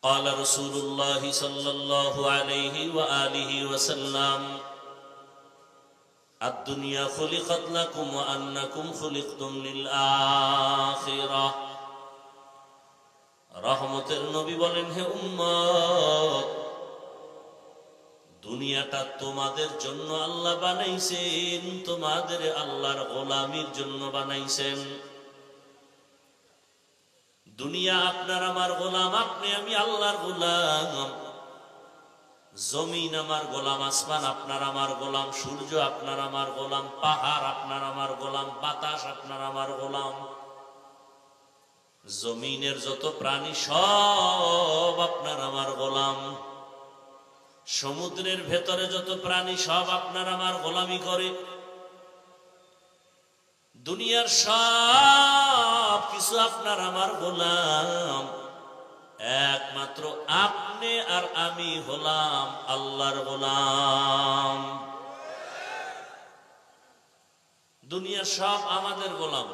قال رسول الله صلى الله عليه وآله وسلم الدنيا خلقت لكم وأنكم خلقتم للآخرة রহমতের নবী বলেন, হে উম্মত, দুনিয়াটা তোমাদের জন্য আল্লাহ বানাইছেন, তোমাদের আল্লাহর গোলামির জন্য বানাইছেন। দুনিয়া আপনার আমার গোলাম, আপনি আমি আল্লাহর গোলাম। জমিন আমার গোলাম, আসমান আপনার আমার গোলাম, সূর্য আপনার আমার গোলাম, পাহাড় আপনার আমার গোলাম, বাতাস আপনার আমার গোলাম। জমিনের যত প্রাণী সব আপনার আমার গোলাম। সমুদ্রের ভেতরে যত প্রাণী সব আপনার আমার গোলামি করে। দুনিয়ার সব কিছু আপনার আমার গোলাম, একমাত্র আপনি আর আমি হলাম আল্লাহর গোলাম। দুনিয়ার সব আমাদের গোলাম।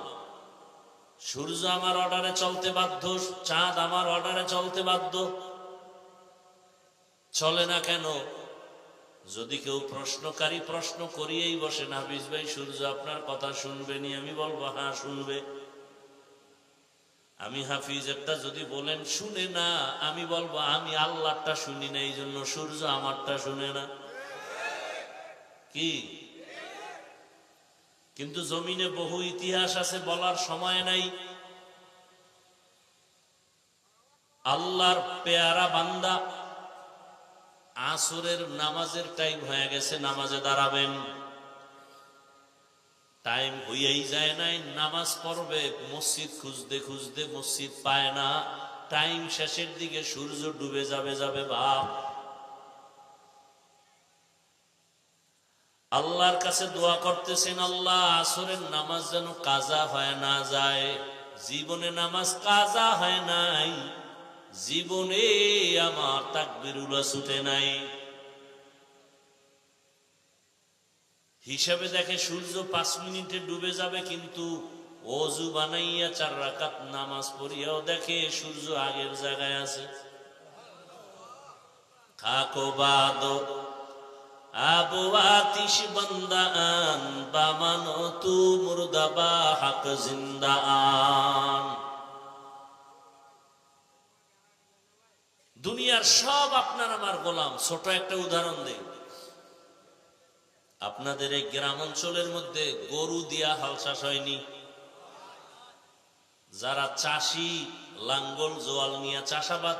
সূর্য আমার অর্ডারে চলতে বাধ্য, চাঁদ আমার অর্ডারে চলতে বাধ্য। চলে না কেন? যদি কেউ প্রশ্নকারী প্রশ্ন করিয়েই বসে, হাফিজ ভাই সূর্য আপনার কথা শুনবে নি? আমি বলবো হ্যাঁ শুনবে। আমি হাফিজেরটা যদি বলেন শুনে না, আমি বলবো আমি আল্লাহরটা শুনি না, এই জন্য সূর্য আমারটা শুনে না। কি? কিন্তু জমিনে বহু ইতিহাস আছে, বলার সময় নাই। আল্লাহর পেয়ারা বান্দা, আসরের নামাজের টাইম হয়ে গেছে, নামাজে দাঁড়াবেন। টাইম হইয়াই যায় নাই, নামাজ পড়বে, মসজিদ খুঁজতে খুঁজতে মসজিদ পায় না। টাইম শেষের দিকে সূর্য ডুবে যাবে যাবে ভাব। আল্লাহর কাছে দোয়া করতেছেন, আল্লাহ আসরের নামাজ যেন কাজা হয় না যায়। জীবনে নামাজ কাজা হয় নাই, জীবনে আমার তাকবীরুল্লাহ ছুটে নাই। হিসাবে দেখে সূর্য 5 মিনিটে ডুবে যাবে, কিন্তু ওযু বানাইয়া 4 রাকাত নামাজ পড়িয়াও দেখে সূর্য আগের জায়গায় আছে। খাকো বাদো আবু আতিশ বান্দান বামানো তু মুর্দাবা হক জিন্দান। দুনিয়ার সব আপনার আমার গোলাম। ছোট একটা উদাহরণ দেই। আপনাদের এই গ্রাম অঞ্চলের মধ্যে গরু দিয়া হাল চাষ হয়নি? যারা চাষি, লাঙ্গল জোয়াল নিয়ে চাষাবাদ